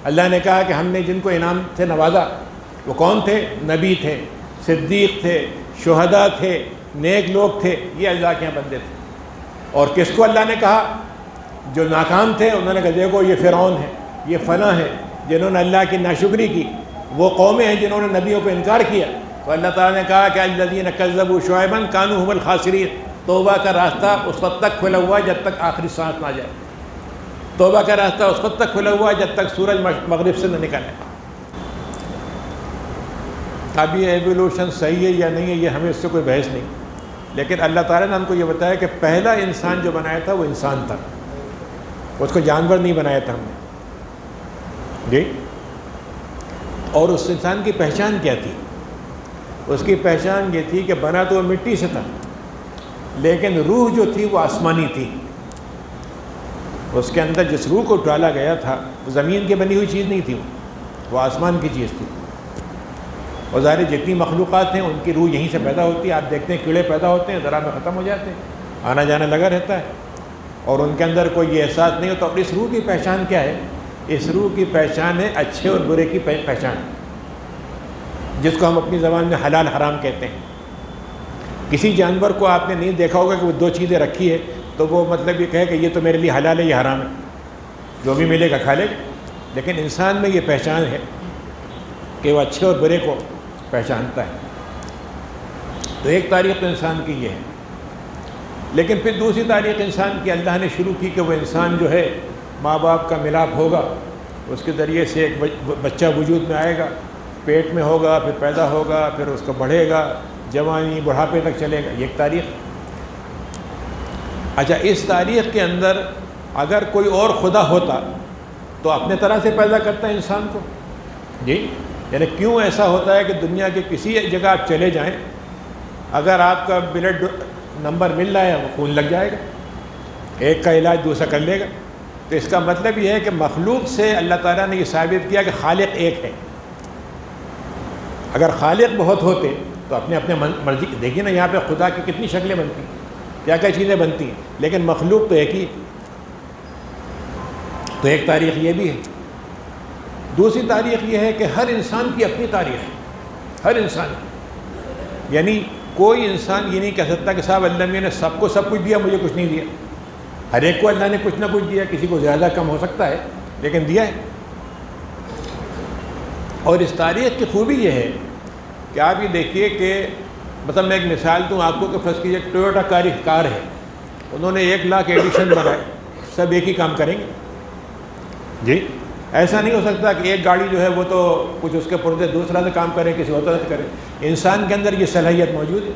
اللہ نے کہا کہ ہم نے جن کو انعام سے نوازا وہ کون تھے؟ نبی تھے، صدیق تھے، شہداء تھے، نیک لوگ تھے، یہ اللہ کے یہاں بندے تھے۔ اور کس کو اللہ نے کہا؟ جو ناکام تھے انہوں نے کہا دیکھو یہ فرعون ہے، یہ فلاں ہے جنہوں نے اللہ کی ناشکری کی، وہ قومیں ہیں جنہوں نے نبیوں کو انکار کیا۔ تو اللہ تعالیٰ نے کہا کہ الذین کذبوا شعیبا کانوا هم الخاسرین، توبہ کا راستہ اس وقت تک کھلا ہوا ہے جب تک آخری سانس نہ جائے، توبہ کا راستہ اس وقت تک کھلا ہوا ہے جب تک سورج مغرب سے نہ نکلے۔ اب یہ ایوولوشن صحیح ہے یا نہیں ہے یہ ہمیں اس سے کوئی بحث نہیں، لیکن اللہ تعالیٰ نے ہم کو یہ بتایا کہ پہلا انسان جو بنایا تھا وہ انسان تھا، اس کو جانور نہیں بنایا تھا ہم نے جی۔ اور اس انسان کی پہچان کیا تھی؟ اس کی پہچان یہ تھی کہ بنا تو وہ مٹی سے تھا لیکن روح جو تھی وہ آسمانی تھی۔ اس کے اندر جس روح کو ڈالا گیا تھا وہ زمین کی بنی ہوئی چیز نہیں تھی، وہ آسمان کی چیز تھی۔ اور ظاہر جتنی مخلوقات ہیں ان کی روح یہیں سے پیدا ہوتی ہے۔ آپ دیکھتے ہیں کیڑے پیدا ہوتے ہیں ذرا میں ختم ہو جاتے ہیں، آنا جانا لگا رہتا ہے اور ان کے اندر کوئی یہ احساس نہیں ہوتا۔ اور اس روح کی پہچان کیا ہے؟ اس روح کی پہچان ہے اچھے اور برے کی پہچان، جس کو ہم اپنی زبان میں حلال حرام کہتے ہیں۔ کسی جانور کو آپ نے نہیں دیکھا ہوگا کہ وہ دو چیزیں رکھی ہے تو وہ مطلب یہ کہے کہ یہ تو میرے لیے حلال ہے یہ حرام ہے، جو بھی ملے گا کھا لے گا۔ لیکن انسان میں یہ پہچان ہے کہ وہ اچھے اور برے کو پہچانتا ہے۔ تو ایک تاریخ تو انسان کی یہ ہے، لیکن پھر دوسری تاریخ انسان کی اللہ نے شروع کی کہ وہ انسان جو ہے ماں باپ کا ملاپ ہوگا، اس کے ذریعے سے ایک بچہ وجود میں آئے گا، پیٹ میں ہوگا، پھر پیدا ہوگا، پھر اس کو بڑھے گا، جوانی بڑھاپے تک چلے گا، یہ ایک تاریخ۔ اچھا، اس تاریخ کے اندر اگر کوئی اور خدا ہوتا تو اپنے طرح سے پیدا کرتا ہے انسان کو جی؟ یعنی کیوں ایسا ہوتا ہے کہ دنیا کے کسی جگہ آپ چلے جائیں، اگر آپ کا بلڈ نمبر مل رہا ہے وہ خون لگ جائے گا، ایک کا علاج دوسرا کر لے گا۔ تو اس کا مطلب یہ ہے کہ مخلوق سے اللہ تعالیٰ نے یہ ثابت کیا کہ خالق ایک ہے۔ اگر خالق بہت ہوتے تو اپنے اپنے مرضی، دیکھیے نا یہاں پہ خدا کی کتنی شکلیں بنتی ہیں، کیا کیا چیزیں بنتی ہیں، لیکن مخلوق تو ایک ہی۔ تو ایک تاریخ یہ بھی ہے۔ دوسری تاریخ یہ ہے کہ ہر انسان کی اپنی تاریخ ہے، ہر انسان کی، یعنی کوئی انسان یہ نہیں کہہ سکتا کہ صاحب اللہ نے سب کو سب کچھ دیا مجھے کچھ نہیں دیا۔ ہر ایک کو اللہ نے کچھ نہ کچھ دیا، کسی کو زیادہ کم ہو سکتا ہے لیکن دیا ہے۔ اور اس تاریخ کی خوبی یہ ہے کہ آپ یہ دیکھیے کہ مثلا میں ایک مثال دوں آپ کو کہ فرض کیجیے ٹویوٹا کار ہے، انہوں نے 1,00,000 ایڈیشن بنائے، سب ایک ہی کام کریں گے جی؟ ایسا نہیں ہو سکتا کہ ایک گاڑی جو ہے وہ تو کچھ اس کے پردے دوسرا سے کام کرے، کسی اور طرح سے کرے۔ انسان کے اندر یہ صلاحیت موجود ہے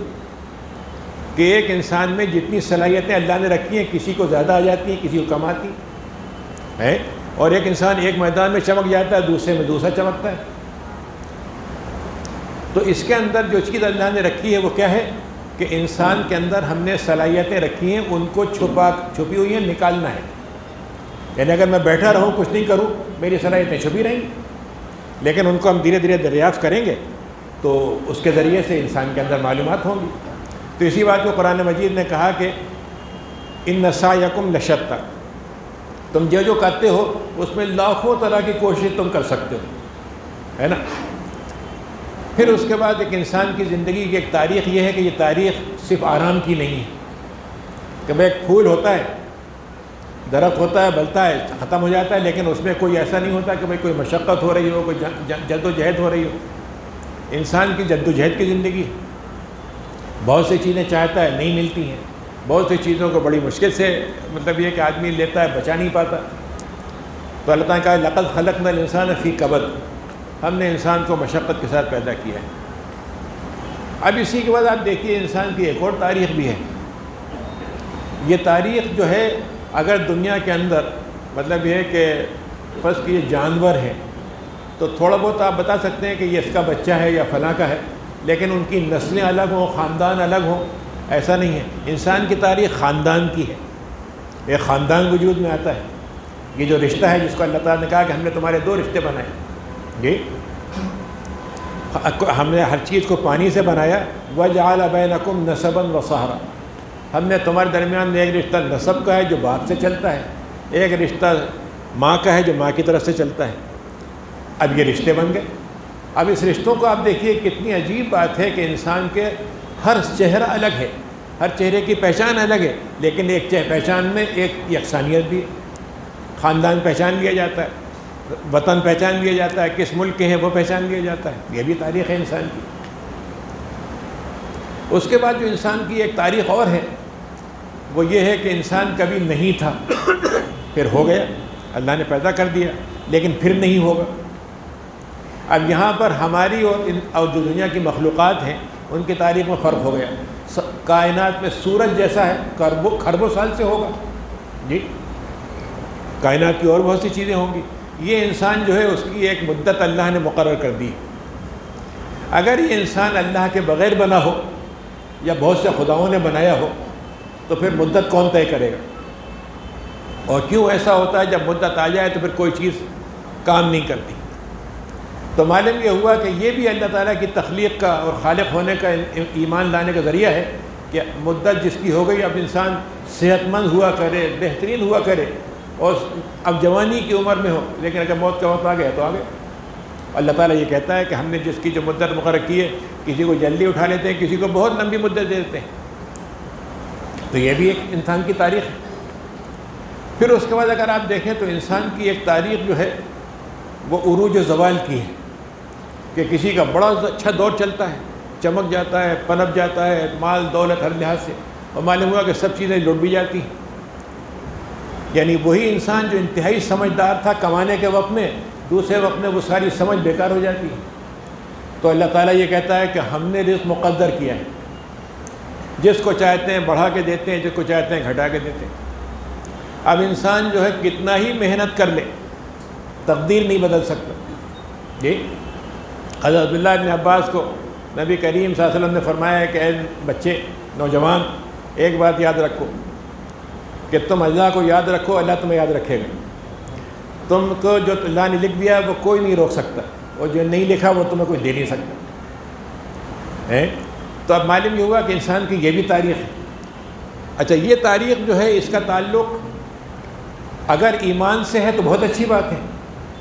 کہ ایک انسان میں جتنی صلاحیتیں اللہ نے رکھی ہیں کسی کو زیادہ آ جاتی ہیں، کسی کو کم آتی ہیں، اور ایک انسان ایک میدان میں چمک جاتا ہے دوسرے میں دوسرا چمکتا ہے۔ تو اس کے اندر جو چیز اللہ نے رکھی ہے وہ کیا ہے کہ انسان کے اندر ہم نے صلاحیتیں رکھی ہیں، ان کو چھپی ہوئی ہیں، نکالنا ہے۔ یعنی اگر میں بیٹھا رہوں کچھ نہیں کروں میری صلاحیتیں چھپی رہیں گی، لیکن ان کو ہم دھیرے دھیرے دریافت کریں گے تو اس کے ذریعے سے انسان کے اندر معلومات ہوں گی۔ تو اسی بات کو قرآن مجید نے کہا کہ ان سعیکم لشتی، تم جو کرتے ہو اس میں لاکھوں طرح کی کوشش تم کر سکتے ہو، ہے نا۔ پھر اس کے بعد ایک انسان کی زندگی کی ایک تاریخ یہ ہے کہ یہ تاریخ صرف آرام کی نہیں ہے کہ بھائی ایک پھول ہوتا ہے، درخت ہوتا ہے، بلتا ہے، ختم ہو جاتا ہے، لیکن اس میں کوئی ایسا نہیں ہوتا کہ بھائی کوئی مشقت ہو رہی ہو، کوئی جد و جہد ہو رہی ہو۔ انسان کی جد و جہد کی زندگی، بہت سی چیزیں چاہتا ہے نہیں ملتی ہیں، بہت سی چیزوں کو بڑی مشکل سے مطلب یہ کہ آدمی لیتا ہے بچا نہیں پاتا۔ تو اللہ تعالیٰ نے کہا لقد خلقنا الانسان فی کبد، ہم نے انسان کو مشقت کے ساتھ پیدا کیا ہے۔ اب اسی کے بعد آپ دیکھیے انسان کی ایک اور تاریخ بھی ہے۔ یہ تاریخ جو ہے اگر دنیا کے اندر مطلب یہ ہے کہ فرض کیجیے جانور ہیں تو تھوڑا بہت آپ بتا سکتے ہیں کہ یہ اس کا بچہ ہے یا فلاں کا ہے، لیکن ان کی نسلیں الگ ہوں، خاندان الگ ہوں، ایسا نہیں ہے۔ انسان کی تاریخ خاندان کی ہے، ایک خاندان وجود میں آتا ہے۔ یہ جو رشتہ ہے جس کو اللہ تعالیٰ نے کہا کہ ہم نے تمہارے 2 رشتے بنائے جی، ہم نے ہر چیز کو پانی سے بنایا، وَجَعَلَ بَيْنَكُمْ نَسَبًا وَصَهْرًا، ہم نے تمہارے درمیان میں ایک رشتہ نسب کا ہے جو باپ سے چلتا ہے، ایک رشتہ ماں کا ہے جو ماں کی طرف سے چلتا ہے۔ اب یہ رشتے بن گئے. اب اس رشتوں کو آپ دیکھیے کتنی عجیب بات ہے کہ انسان کے ہر چہرہ الگ ہے, ہر چہرے کی پہچان الگ ہے, لیکن ایک پہچان میں ایک یکسانیت بھی ہے. خاندان پہچان لیا جاتا ہے, وطن پہچان لیا جاتا ہے, کس ملک کے ہیں وہ پہچان لیا جاتا ہے. یہ بھی تاریخ ہے انسان کی. اس کے بعد جو انسان کی ایک تاریخ اور ہے وہ یہ ہے کہ انسان کبھی نہیں تھا, پھر ہو گیا, اللہ نے پیدا کر دیا, لیکن پھر نہیں ہوگا. اب یہاں پر ہماری اور جو دنیا کی مخلوقات ہیں ان کی تاریخ میں فرق ہو گیا. کائنات میں سورج جیسا ہے خربوں سال سے ہوگا جی, کائنات کی اور بہت سی چیزیں ہوں گی. یہ انسان جو ہے اس کی ایک مدت اللہ نے مقرر کر دی. اگر یہ انسان اللہ کے بغیر بنا ہو یا بہت سے خداؤں نے بنایا ہو تو پھر مدت کون طے کرے گا؟ اور کیوں ایسا ہوتا ہے جب مدت آ جائے تو پھر کوئی چیز کام نہیں کرتی؟ تو معلوم یہ ہوا کہ یہ بھی اللہ تعالیٰ کی تخلیق کا اور خالق ہونے کا ایمان لانے کا ذریعہ ہے کہ مدت جس کی ہو گئی اب انسان صحت مند ہوا کرے, بہترین ہوا کرے, اور اب جوانی کی عمر میں ہو, لیکن اگر موت کا وقت آ گیا تو آ گیا. اللہ تعالیٰ یہ کہتا ہے کہ ہم نے جس کی جو مدت مقرر کی ہے, کسی کو جلدی اٹھا لیتے ہیں, کسی کو بہت لمبی مدت دے دیتے ہیں. تو یہ بھی ایک انسان کی تاریخ ہے. پھر اس کے بعد اگر آپ دیکھیں تو انسان کی ایک تاریخ جو ہے وہ عروج و زوال کی ہے, کہ کسی کا بڑا اچھا دور چلتا ہے, چمک جاتا ہے, پنپ جاتا ہے, مال دولت ہر لحاظ سے, اور معلوم ہوا کہ سب چیزیں لٹ بھی جاتی ہیں. یعنی وہی انسان جو انتہائی سمجھدار تھا کمانے کے وقت میں, دوسرے وقت میں وہ ساری سمجھ بیکار ہو جاتی ہے. تو اللہ تعالیٰ یہ کہتا ہے کہ ہم نے رزق مقدر کیا ہے, جس کو چاہتے ہیں بڑھا کے دیتے ہیں, جس کو چاہتے ہیں گھٹا کے دیتے ہیں. اب انسان جو ہے کتنا ہی محنت کر لے تقدیر نہیں بدل سکتا جی. حضرت عبداللہ ابن عباس کو نبی کریم صلی اللہ علیہ وسلم نے فرمایا ہے کہ اے بچے, نوجوان, ایک بات یاد رکھو کہ تم اللہ کو یاد رکھو, اللہ تمہیں یاد رکھے گا. تم کو جو اللہ نے لکھ دیا وہ کوئی نہیں روک سکتا, اور جو نہیں لکھا وہ تمہیں کوئی دے نہیں سکتا. تو اب معلوم یہ ہوا کہ انسان کی یہ بھی تاریخ ہے. اچھا, یہ تاریخ جو ہے اس کا تعلق اگر ایمان سے ہے تو بہت اچھی بات ہے,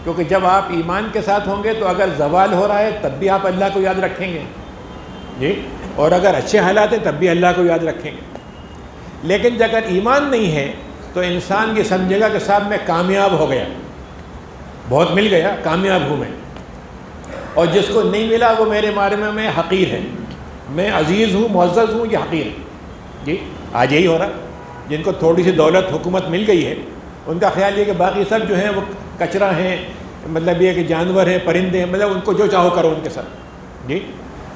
کیونکہ جب آپ ایمان کے ساتھ ہوں گے تو اگر زوال ہو رہا ہے تب بھی آپ اللہ کو یاد رکھیں گے جی, اور اگر اچھے حالات ہیں تب بھی اللہ کو یاد رکھیں گے. لیکن اگر ایمان نہیں ہے تو انسان یہ سمجھے گا کہ صاحب میں کامیاب ہو گیا, بہت مل گیا, کامیاب ہوں میں, اور جس کو نہیں ملا وہ میرے بارے میں حقیر ہے, میں عزیز ہوں, معزز ہوں, یہ حقیر ہے جی. آج یہی ہو رہا, جن کو تھوڑی سی دولت حکومت مل گئی ہے ان کا خیال یہ کہ باقی سب جو ہیں وہ کچرا ہیں, مطلب یہ کہ جانور ہیں, پرندے ہیں, مطلب ان کو جو چاہو کرو ان کے ساتھ جی.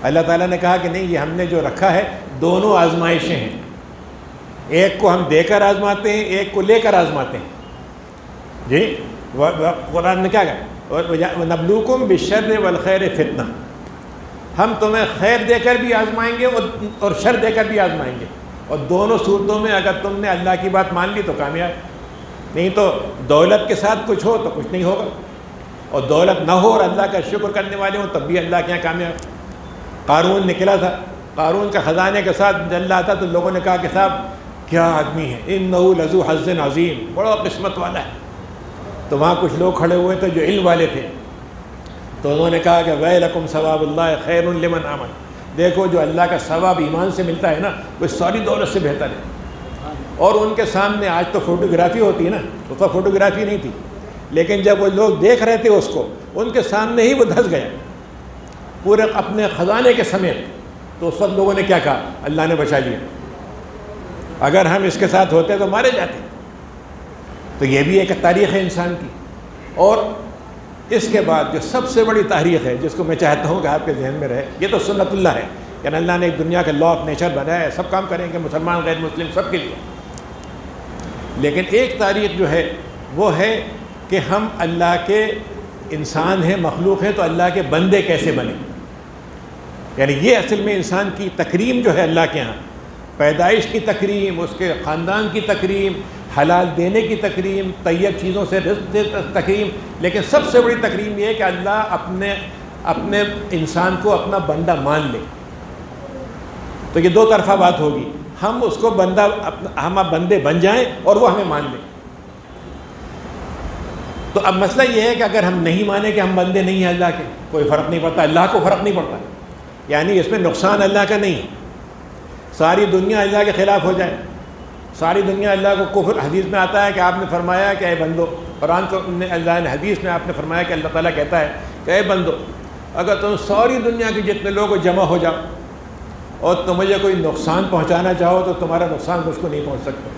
اللہ تعالیٰ نے کہا کہ نہیں, یہ ہم نے جو رکھا ہے دونوں آزمائشیں ہیں, ایک کو ہم دے کر آزماتے ہیں, ایک کو لے کر آزماتے ہیں جی. قرآن نے کیا کہا, نبلوکم بالشر والخیر فتنہ, ہم تمہیں خیر دے کر بھی آزمائیں گے اور شر دے کر بھی آزمائیں گے, اور دونوں صورتوں میں اگر تم نے اللہ کی بات مان لی تو کامیاب, نہیں تو دولت کے ساتھ کچھ ہو تو کچھ نہیں ہوگا, اور دولت نہ ہو اور اللہ کا شکر کرنے والے ہوں تب بھی اللہ کے یہاں کامیاب. قارون نکلا تھا, قارون کا خزانے کے ساتھ جل رہا تھا, تو لوگوں نے کہا کہ صاحب کیا آدمی ہے, انہ لذو حظ عظیم, بڑا قسمت والا ہے. تو وہاں کچھ لوگ کھڑے ہوئے تھے جو علم والے تھے, تو انہوں نے کہا کہ ویلکم ثواب اللہ خیر لمن آمن, دیکھو جو اللہ کا ثواب ایمان سے ملتا ہے نا وہ ساری دولت سے بہتر ہے. اور ان کے سامنے آج تو فوٹوگرافی ہوتی ہے نا, اس وقت فوٹوگرافی نہیں تھی, لیکن جب وہ لوگ دیکھ رہے تھے اس کو, ان کے سامنے ہی وہ دھس گیا پورے اپنے خزانے کے سمیت. تو اس وقت لوگوں نے کیا کہا, اللہ نے بچا لیا, اگر ہم اس کے ساتھ ہوتے تو مارے جاتے. تو یہ بھی ایک تاریخ ہے انسان کی. اور اس کے بعد جو سب سے بڑی تاریخ ہے جس کو میں چاہتا ہوں کہ آپ کے ذہن میں رہے, یہ تو سنت اللہ ہے, یعنی اللہ نے ایک دنیا کا لا آف نیچر بنایا ہے, سب کام کریں گے, مسلمان غیر مسلم سب کے لیے. لیکن ایک تاریخ جو ہے وہ ہے کہ ہم اللہ کے انسان ہیں, مخلوق ہیں, تو اللہ کے بندے کیسے بنے. یعنی یہ اصل میں انسان کی تکریم جو ہے اللہ کے ہاں, پیدائش کی تکریم, اس کے خاندان کی تکریم, حلال دینے کی تکریم, طیب چیزوں سے رزق سے تکریم. لیکن سب سے بڑی تکریم یہ ہے کہ اللہ اپنے انسان کو اپنا بندہ مان لے. تو یہ دو طرفہ بات ہوگی, ہم اس کو ہم بندے بن جائیں اور وہ ہمیں مان لیں. تو اب مسئلہ یہ ہے کہ اگر ہم نہیں مانیں کہ ہم بندے نہیں ہیں اللہ کے، کوئی فرق نہیں پڑتا، اللہ کو فرق نہیں پڑتا، یعنی اس میں نقصان اللہ کا نہیں ہے، ساری دنیا اللہ کے خلاف ہو جائے، ساری دنیا اللہ کو کفر، حدیث میں آتا ہے کہ آپ نے فرمایا کہ اے بندو، قرآن کو اللہ نے حدیث میں آپ نے فرمایا کہ اللہ تعالیٰ کہتا ہے کہ اے بندو، اگر تم ساری دنیا کے جتنے لوگ جمع ہو جاؤ اور تم مجھے کوئی نقصان پہنچانا چاہو تو تمہارا نقصان مجھ کو نہیں پہنچ سکتا،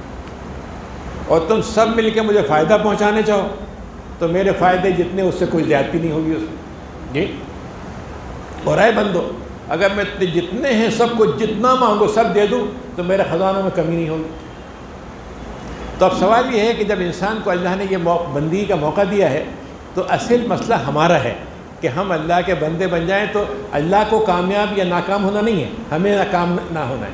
اور تم سب مل کے مجھے فائدہ پہنچانے چاہو تو میرے فائدے جتنے اس سے کوئی زیادتی نہیں ہوگی اس میں، جی۔ اور اے بندو، اگر میں جتنے ہیں سب کو جتنا مانگو سب دے دوں تو میرے خزانوں میں کمی نہیں ہوگی۔ تو اب سوال یہ ہے کہ جب انسان کو اللہ نے یہ بندگی کا موقع دیا ہے تو اصل مسئلہ ہمارا ہے کہ ہم اللہ کے بندے بن جائیں، تو اللہ کو کامیاب یا ناکام ہونا نہیں ہے، ہمیں ناکام نہ ہونا ہے۔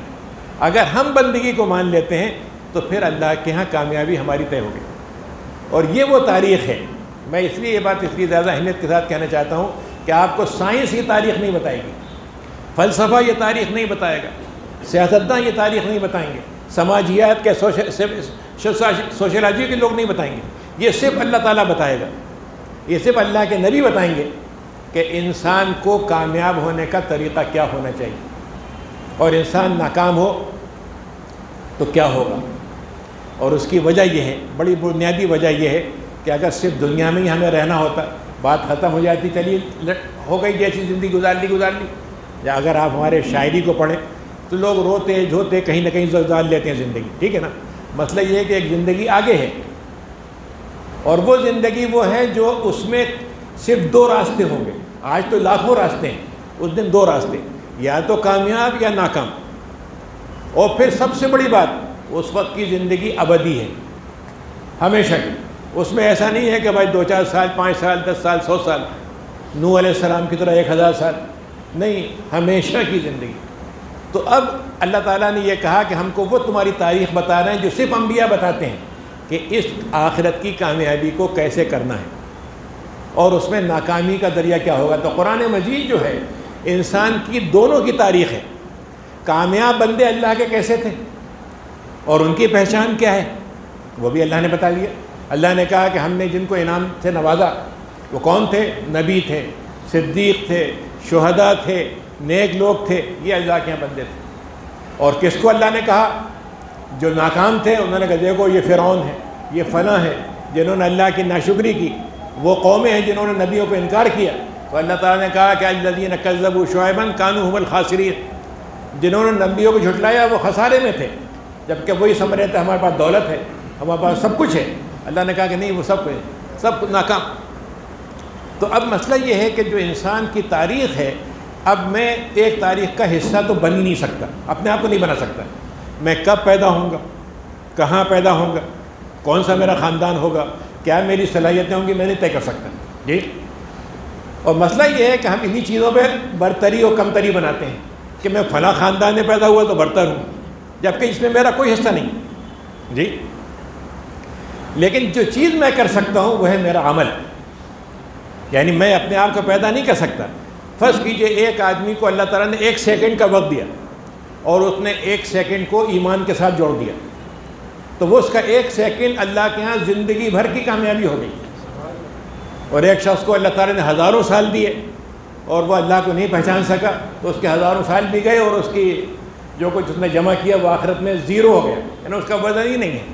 اگر ہم بندگی کو مان لیتے ہیں تو پھر اللہ کے ہاں کامیابی ہماری طے ہوگی، اور یہ وہ تاریخ ہے۔ میں اس لیے یہ بات اس لیے زیادہ اہمیت کے ساتھ کہنا چاہتا ہوں کہ آپ کو سائنس یہ تاریخ نہیں بتائے گی، فلسفہ یہ تاریخ نہیں بتائے گا، سیاستداں یہ تاریخ نہیں بتائیں گے، سماجیات کے سوشیالوجی کے لوگ نہیں بتائیں گے، یہ صرف اللہ تعالیٰ بتائے گا، یہ صرف اللہ کے نبی بتائیں گے کہ انسان کو کامیاب ہونے کا طریقہ کیا ہونا چاہیے، اور انسان ناکام ہو تو کیا ہوگا۔ اور اس کی وجہ یہ ہے، بڑی بنیادی وجہ یہ ہے کہ اگر صرف دنیا میں ہی ہمیں رہنا ہوتا، بات ختم ہو جاتی، چلیے ہو گئی جیسی زندگی گزار لی۔ یا اگر آپ ہمارے شاعری کو پڑھیں تو لوگ روتے جھوتے کہیں نہ کہیں گزار لیتے ہیں زندگی، ٹھیک ہے نا۔ مسئلہ یہ ہے کہ ایک زندگی آگے ہے، اور وہ زندگی وہ ہے جو اس میں صرف دو راستے ہوں گے۔ آج تو لاکھوں راستے ہیں، اس دن دو راستے، یا تو کامیاب یا ناکام۔ اور پھر سب سے بڑی بات، اس وقت کی زندگی ابدی ہے، ہمیشہ کی۔ اس میں ایسا نہیں ہے کہ بھائی 2-4 سال، 5 سال، 10 سال، 100 سال، نوح علیہ السلام کی طرح 1000 سال، نہیں، ہمیشہ کی زندگی۔ تو اب اللہ تعالیٰ نے یہ کہا کہ ہم کو وہ تمہاری تاریخ بتا رہے ہیں جو صرف انبیاء بتاتے ہیں کہ اس آخرت کی کامیابی کو کیسے کرنا ہے، اور اس میں ناکامی کا ذریعہ کیا ہوگا۔ تو قرآن مجید جو ہے انسان کی دونوں کی تاریخ ہے، کامیاب بندے اللہ کے کیسے تھے اور ان کی پہچان کیا ہے وہ بھی اللہ نے بتا دیا۔ اللہ نے کہا کہ ہم نے جن کو انعام سے نوازا وہ کون تھے؟ نبی تھے، صدیق تھے، شہداء تھے، نیک لوگ تھے، یہ اللہ کے بندے تھے۔ اور کس کو اللہ نے کہا؟ جو ناکام تھے انہوں نے کہا دیکھو یہ فرعون ہے، یہ فلاں ہے، جنہوں نے اللہ کی ناشکری کی، وہ قومیں ہیں جنہوں نے نبیوں کو انکار کیا۔ تو اللہ تعالیٰ نے کہا کہ الذین کذبوا شعیبا کانوا هم الخاسرین، جنہوں نے نبیوں کو جھٹلایا وہ خسارے میں تھے، جبکہ وہی سمجھ رہے تھے ہمارے پاس دولت ہے، ہمارے پاس سب کچھ ہے۔ اللہ نے کہا کہ نہیں، وہ سب ناکام۔ تو اب مسئلہ یہ ہے کہ جو انسان کی تاریخ ہے، اب میں ایک تاریخ کا حصہ تو بن ہی نہیں سکتا، اپنے آپ کو نہیں بنا سکتا۔ میں کب پیدا ہوں گا، کہاں پیدا ہوں گا، کون سا میرا خاندان ہوگا، کیا میری صلاحیتیں ہوں گی، میں نہیں طے کر سکتا، جی۔ اور مسئلہ یہ ہے کہ ہم انہی چیزوں پہ برتری اور کمتری بناتے ہیں کہ میں فلاں خاندان میں پیدا ہوا تو برتر ہوں، جبکہ اس میں میرا کوئی حصہ نہیں، جی۔ لیکن جو چیز میں کر سکتا ہوں وہ ہے میرا عمل، یعنی میں اپنے آپ کو پیدا نہیں کر سکتا۔ فرض کیجئے ایک آدمی کو اللہ تعالیٰ نے 1 سیکنڈ کا وقت دیا اور اس نے 1 سیکنڈ کو ایمان کے ساتھ جوڑ دیا، تو وہ اس کا 1 سیکنڈ اللہ کے ہاں زندگی بھر کی کامیابی ہو گئی۔ اور ایک شخص کو اللہ تعالیٰ نے ہزاروں سال دیے اور وہ اللہ کو نہیں پہچان سکا، تو اس کے ہزاروں سال بھی گئے اور اس کی جو کچھ اس نے جمع کیا وہ آخرت میں زیرو ہو گیا، یعنی اس کا وزن ہی نہیں ہے۔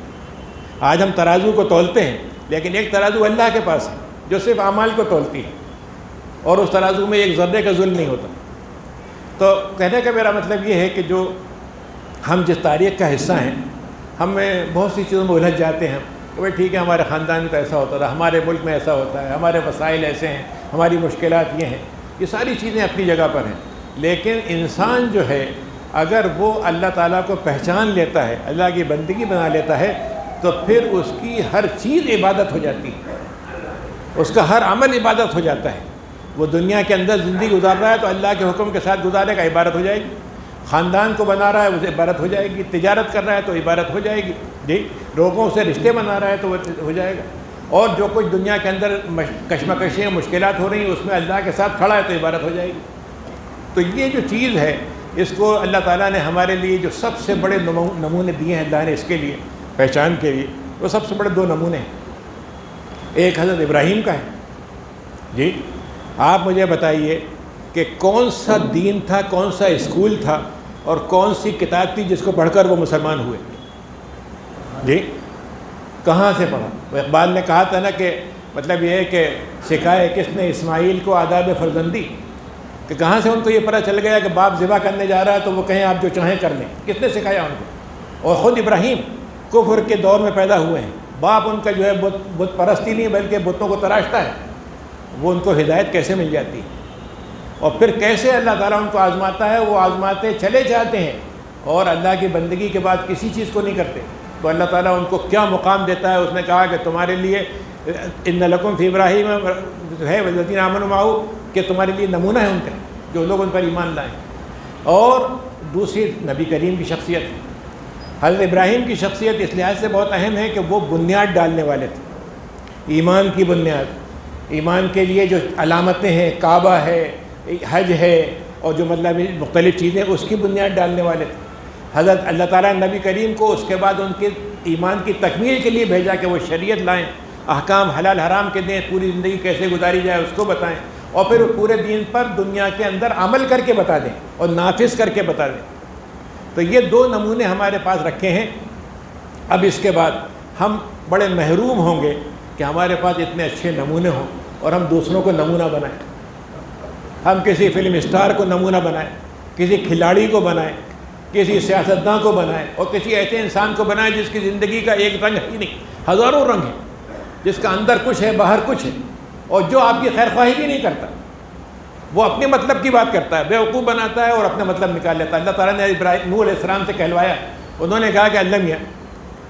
آج ہم ترازو کو تولتے ہیں، لیکن ایک ترازو اللہ کے پاس ہے جو صرف اعمال کو تولتی ہے، اور اس ترازو میں ایک ذرے کا ظلم نہیں ہوتا۔ تو کہنے کا میرا مطلب یہ ہے کہ جو ہم جس تاریخ کا حصہ ہیں، ہمیں بہت سی چیزوں میں الجھ جاتے ہیں کہ بھائی ٹھیک ہے ہمارے خاندان میں تو ایسا ہوتا تھا، ہمارے ملک میں ایسا ہوتا ہے، ہمارے وسائل ایسے ہیں، ہماری مشکلات یہ ہیں، یہ ساری چیزیں اپنی جگہ پر ہیں۔ لیکن انسان جو ہے اگر وہ اللہ تعالیٰ کو پہچان لیتا ہے، اللہ کی بندگی بنا لیتا ہے، تو پھر اس کی ہر چیز عبادت ہو جاتی ہے، اس کا ہر عمل عبادت ہو جاتا ہے۔ وہ دنیا کے اندر زندگی گزار رہا ہے تو اللہ کے حکم کے ساتھ گزارے گا، عبادت ہو جائے گی۔ خاندان کو بنا رہا ہے اسے عبادت ہو جائے گی، تجارت کر رہا ہے تو عبادت ہو جائے گی، جی۔ لوگوں سے رشتے بنا رہا ہے تو وہ ہو جائے گا، اور جو کچھ دنیا کے اندر کشمکشیں مشکلات ہو رہی ہیں اس میں اللہ کے ساتھ کھڑا ہے تو عبادت ہو جائے گی۔ تو یہ جو چیز ہے اس کو اللہ تعالیٰ نے ہمارے لیے جو سب سے بڑے نمونے دیے ہیں اللہ نے اس کے لیے پہچان کے لیے، وہ سب سے بڑے 2 نمونے ہیں۔ ایک حضرت ابراہیم کا ہے۔ جی آپ مجھے بتائیے کہ کون سا دین تھا، کون سا اسکول تھا اور کون سی کتاب تھی جس کو پڑھ کر وہ مسلمان ہوئے؟ جی کہاں سے پڑھا؟ وہ اقبال نے کہا تھا نا کہ مطلب یہ ہے کہ سکھائے کس نے اسماعیل کو آداب فرزندی، کہ کہاں سے ان کو یہ پتہ چل گیا کہ باپ ذبح کرنے جا رہا ہے تو وہ کہیں آپ جو چاہیں کر لیں؟ کس نے سکھایا ان کو؟ اور خود ابراہیم کفر کے دور میں پیدا ہوئے ہیں، باپ ان کا جو ہے بت پرستی نہیں بلکہ بتوں کو تراشتا ہے، وہ ان کو ہدایت کیسے مل جاتی ہے؟ اور پھر کیسے اللہ تعالیٰ ان کو آزماتا ہے؟ وہ آزماتے چلے جاتے ہیں اور اللہ کی بندگی کے بعد کسی چیز کو نہیں کرتے، تو اللہ تعالیٰ ان کو کیا مقام دیتا ہے؟ اس نے کہا کہ تمہارے لیے ان لکم فی ابراہیم ہے والذین آمنوا معہ، کہ تمہارے لیے نمونہ ہے ان کا، جو لوگ ان پر ایمان لائیں۔ اور دوسری نبی کریم کی شخصیت، حضرت ابراہیم کی شخصیت اس لحاظ سے بہت اہم ہے کہ وہ بنیاد ڈالنے والے تھے، ایمان کی بنیاد، ایمان کے لیے جو علامتیں ہیں، کعبہ ہے، حج ہے، اور جو مطلب مختلف چیزیں، اس کی بنیاد ڈالنے والے تھے۔ حضرت اللہ تعالیٰ نے نبی کریم کو اس کے بعد ان کے ایمان کی تکمیل کے لیے بھیجا کہ وہ شریعت لائیں، احکام حلال حرام کے دیں، پوری زندگی کیسے گزاری جائے اس کو بتائیں، اور پھر وہ پورے دین پر دنیا کے اندر عمل کر کے بتا دیں اور نافذ کر کے بتا دیں۔ تو یہ دو نمونے ہمارے پاس رکھے ہیں۔ اب اس کے بعد ہم بڑے محروم ہوں گے کہ ہمارے پاس اتنے اچھے نمونے ہوں اور ہم دوسروں کو نمونہ بنائیں، ہم کسی فلم اسٹار کو نمونہ بنائیں، کسی کھلاڑی کو بنائیں، کسی سیاستداں کو بنائیں، اور کسی ایسے انسان کو بنائیں جس کی زندگی کا ایک رنگ ہی نہیں، ہزاروں رنگ ہیں، جس کا اندر کچھ ہے باہر کچھ ہے، اور جو آپ کی خیر خواہی بھی نہیں کرتا، وہ اپنے مطلب کی بات کرتا ہے، بیوقوف بناتا ہے اور اپنا مطلب نکال لیتا ہے۔ اللہ تعالیٰ نے نوح علیہ السلام سے کہلوایا، انہوں نے کہا کہ اللہ میاں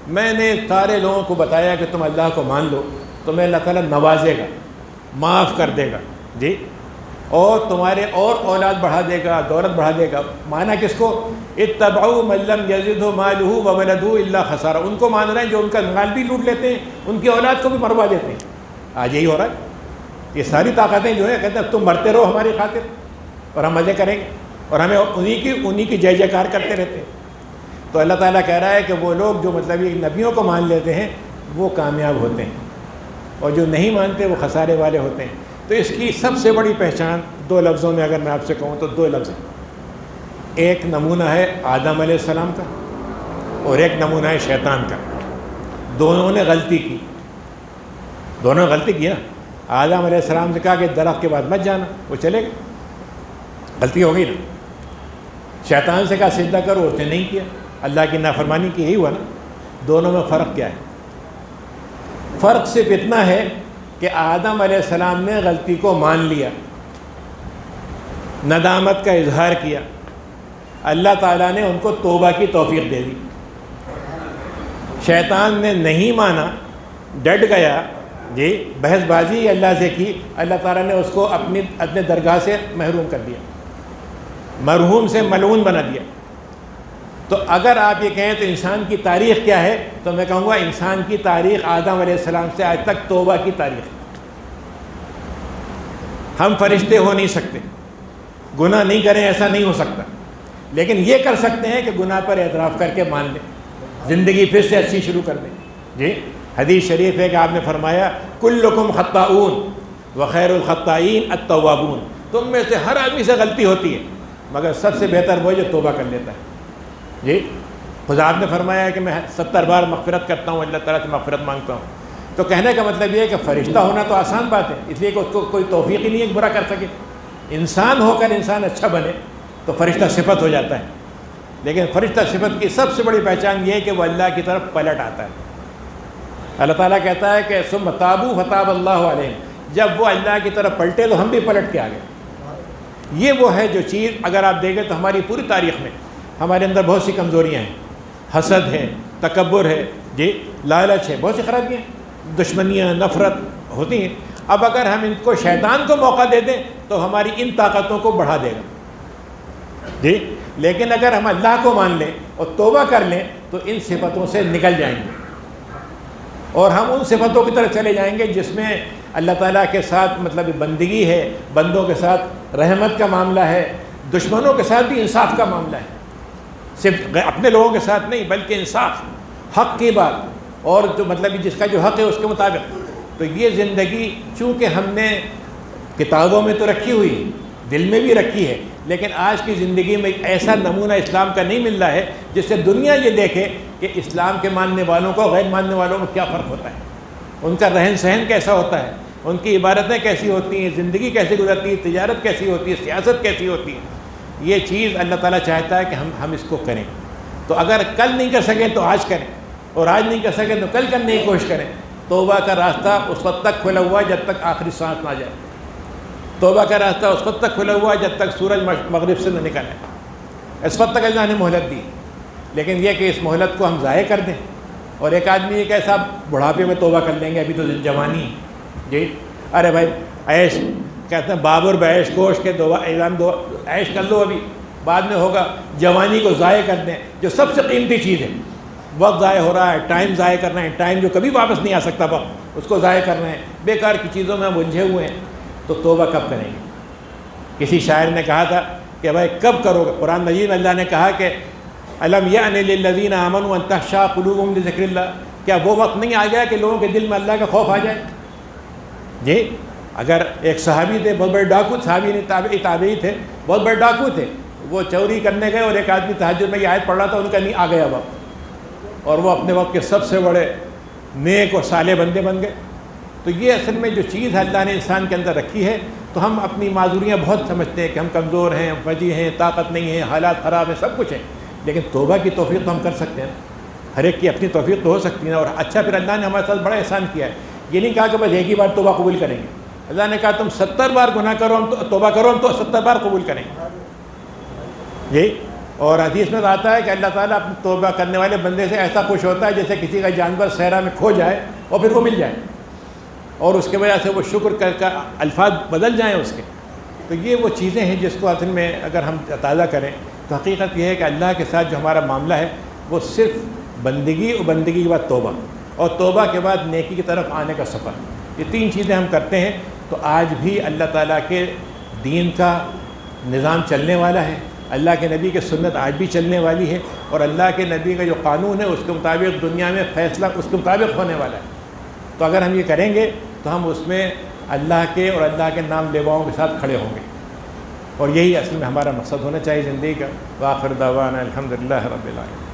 میں نے سارے لوگوں کو بتایا کہ تم اللہ کو مان لو، تمہیں اللہ تعالیٰ نوازے گا، معاف کر دے گا، جی، اور تمہارے اور اولاد بڑھا دے گا، دولت بڑھا دے گا۔ مانا کس کو؟ اتبعوا من لم یزدہ مالہ وولدہ الا خسارہ، ان کو مان رہے ہیں جو ان کا مال بھی لوٹ لیتے ہیں، ان کی اولاد کو بھی مروا دیتے ہیں۔ آج یہی ہو رہا ہے، یہ ساری طاقتیں جو ہیں کہتے ہیں تم مرتے رہو ہماری خاطر اور ہم مزے کریں گے، اور ہمیں انہی کی جے جے کار کرتے رہتے ہیں۔ تو اللہ تعالیٰ کہہ رہا ہے کہ وہ لوگ جو مطلب یہ نبیوں کو مان لیتے ہیں وہ کامیاب ہوتے ہیں، اور جو نہیں مانتے وہ خسارے والے ہوتے ہیں۔ تو اس کی سب سے بڑی پہچان دو لفظوں میں اگر میں آپ سے کہوں تو دو لفظ ہیں، ایک نمونہ ہے آدم علیہ السلام کا اور ایک نمونہ ہے شیطان کا۔ دونوں نے غلطی کی، دونوں غلطی کی نا۔ آدم علیہ السلام سے کہا کہ درخت کے بعد مت جانا، وہ چلے گئے، غلطی ہو گئی نا۔ شیطان سے کہا سجدہ کرو، اس نے نہیں کیا، اللہ کی نافرمانی کی، یہی ہوا نا۔ دونوں میں فرق کیا ہے؟ فرق صرف اتنا ہے کہ آدم علیہ السلام نے غلطی کو مان لیا، ندامت کا اظہار کیا، اللہ تعالیٰ نے ان کو توبہ کی توفیق دے دی۔ شیطان نے نہیں مانا، ڈٹ گیا، جی، بحث بازی اللہ سے کی، اللہ تعالیٰ نے اس کو اپنے درگاہ سے محروم کر دیا، مرحوم سے ملعون بنا دیا۔ تو اگر آپ یہ کہیں تو انسان کی تاریخ کیا ہے، تو میں کہوں گا انسان کی تاریخ آدم علیہ السلام سے آج تک توبہ کی تاریخ ہے۔ ہم فرشتے ہو نہیں سکتے، گناہ نہیں کریں ایسا نہیں ہو سکتا، لیکن یہ کر سکتے ہیں کہ گناہ پر اعتراف کر کے مان لیں، زندگی پھر سے اچھی شروع کر دیں۔ جی، حدیث شریف ہے کہ آپ نے فرمایا کلکم خطاؤون وخیر الخطائین التوابون، تم میں سے ہر آدمی سے غلطی ہوتی ہے مگر سب سے بہتر وہ جو توبہ کر لیتا ہے۔ جی، خدا آپ نے فرمایا کہ میں 70 بار مغفرت کرتا ہوں، اللہ تعالیٰ سے مغفرت مانگتا ہوں۔ تو کہنے کا مطلب یہ ہے کہ فرشتہ ہونا تو آسان بات ہے، اس لیے کہ اس کو کوئی توفیق ہی نہیں ہے کہ برا کر سکے۔ انسان ہو کر انسان اچھا بنے تو فرشتہ صفت ہو جاتا ہے، لیکن فرشتہ صفت کی سب سے بڑی پہچان یہ ہے کہ وہ اللہ کی طرف پلٹ آتا ہے۔ اللہ تعالیٰ کہتا ہے کہ ثم تابوا فتاب اللہ علیہم، جب وہ اللہ کی طرف پلٹے تو ہم بھی پلٹ کے آ گئے۔ یہ وہ ہے جو چیز اگر آپ دیکھیں تو ہماری پوری تاریخ میں ہمارے اندر بہت سی کمزوریاں ہیں، حسد ہے، تکبر ہے، جی، لالچ ہے، بہت سی خرابیاں ہیں، دشمنیاں، نفرت ہوتی ہیں۔ اب اگر ہم ان کو شیطان کو موقع دے دیں تو ہماری ان طاقتوں کو بڑھا دے گا، جی، لیکن اگر ہم اللہ کو مان لیں اور توبہ کر لیں تو ان صفتوں سے نکل جائیں گے اور ہم ان صفتوں کی طرف چلے جائیں گے جس میں اللہ تعالیٰ کے ساتھ مطلب بندگی ہے، بندوں کے ساتھ رحمت کا معاملہ ہے، دشمنوں کے ساتھ بھی انصاف کا معاملہ ہے، صرف اپنے لوگوں کے ساتھ نہیں بلکہ انصاف، حق کی بات، اور جو مطلب جس کا جو حق ہے اس کے مطابق۔ تو یہ زندگی چونکہ ہم نے کتابوں میں تو رکھی ہوئی ہے، دل میں بھی رکھی ہے، لیکن آج کی زندگی میں ایک ایسا نمونہ اسلام کا نہیں مل رہا ہے جس سے دنیا یہ دیکھے کہ اسلام کے ماننے والوں کو غیر ماننے والوں میں کیا فرق ہوتا ہے، ان کا رہن سہن کیسا ہوتا ہے، ان کی عبادتیں کیسی ہوتی ہیں، زندگی کیسی گزرتی ہے، تجارت کیسی ہوتی ہے، سیاست کیسی ہوتی ہے۔ یہ چیز اللہ تعالیٰ چاہتا ہے کہ ہم اس کو کریں۔ تو اگر کل نہیں کر سکیں تو آج کریں، اور آج نہیں کر سکیں تو کل کرنے کی کوشش کریں۔ توبہ کا راستہ اس وقت تک کھلا ہوا ہے جب تک آخری سانس نہ جائے۔ توبہ کا راستہ اس وقت تک کھلا ہوا ہے جب تک سورج مغرب سے نہ نکلے۔ اس وقت تک اللہ نے مہلت دی، لیکن یہ کہ اس مہلت کو ہم ضائع کر دیں۔ اور ایک آدمی یہ کہ صاحب بڑھاپے میں توبہ کر لیں گے، ابھی تو جوانی ہے جی، ارے بھائی عیش کہتے ہیں بابر بعیش کوش کے اعلان دو، عیش کر لو ابھی، بعد میں ہوگا۔ جوانی کو ضائع کر دیں، جو سب سے قیمتی چیز ہے۔ وقت ضائع ہو رہا ہے، ٹائم ضائع کر رہے ہیں، ٹائم جو کبھی واپس نہیں آ سکتا وقت، اس کو ضائع کر رہے ہیں، بیکار کی چیزوں میں ہم الجھے ہوئے ہیں۔ تو توبہ کب کریں گے؟ کسی شاعر نے کہا تھا کہ بھائی کب کرو گے؟ قرآن مجید میں اللہ نے کہا کہ الم یأن للذین آمنوا ان تخشع قلوبهم لذکر اللہ، کیا وہ وقت نہیں آ گیا کہ لوگوں کے دل میں اللہ کا خوف آ جائے؟ جی، اگر ایک صحابی تھے، بہت بڑے ڈاکو، صحابی نہیں تابعی تھے، بہت بڑے ڈاکو تھے، وہ چوری کرنے گئے اور ایک آدمی تہجد میں یہ آیت پڑھ رہا تھا، ان کا نہیں آ گیا وقت، اور وہ اپنے وقت کے سب سے بڑے نیک اور صالح بندے بن گئے۔ تو یہ اصل میں جو چیز اللہ نے انسان کے اندر رکھی ہے، تو ہم اپنی معذوریاں بہت سمجھتے ہیں کہ ہم کمزور ہیں، فجی ہیں، طاقت نہیں ہے، حالات خراب ہیں، سب کچھ ہے، لیکن توبہ کی توفیق تو ہم کر سکتے ہیں۔ ہر ایک کی اپنی توفیق تو ہو سکتی ہے، اور اچھا پھر اللہ نے ہمارے ساتھ بڑا احسان کیا ہے۔ یہ نہیں کہا کہ بس ایک ہی بار توبہ قبول کریں گے، اللہ نے کہا تم 70 بار گناہ کرو، ہم توبہ کرو، ہم تو 70 بار قبول کریں گے جی۔ اور حدیث میں آتا ہے کہ اللہ تعالیٰ اپنے توبہ کرنے والے بندے سے ایسا خوش ہوتا ہے جیسے کسی کا جانور صحرا میں کھو جائے اور پھر وہ مل جائے، اور اس کی وجہ سے وہ شکر کر الفاظ بدل جائیں اس کے۔ تو یہ وہ چیزیں ہیں جس کو اصل میں اگر ہم تازہ کریں تو حقیقت یہ ہے کہ اللہ کے ساتھ جو ہمارا معاملہ ہے وہ صرف بندگی، اور بندگی کے بعد توبہ، اور توبہ کے بعد نیکی کی طرف آنے کا سفر، یہ 3 چیزیں ہم کرتے ہیں تو آج بھی اللہ تعالیٰ کے دین کا نظام چلنے والا ہے، اللہ کے نبی کی سنت آج بھی چلنے والی ہے، اور اللہ کے نبی کا جو قانون ہے اس کے مطابق دنیا میں فیصلہ اس کے مطابق ہونے والا ہے۔ تو اگر ہم یہ کریں گے تو ہم اس میں اللہ کے اور اللہ کے نام لیواؤں کے ساتھ کھڑے ہوں گے، اور یہی اصل میں ہمارا مقصد ہونا چاہیے زندگی کا۔ وآخر دعوانا الحمدللہ رب العالمین۔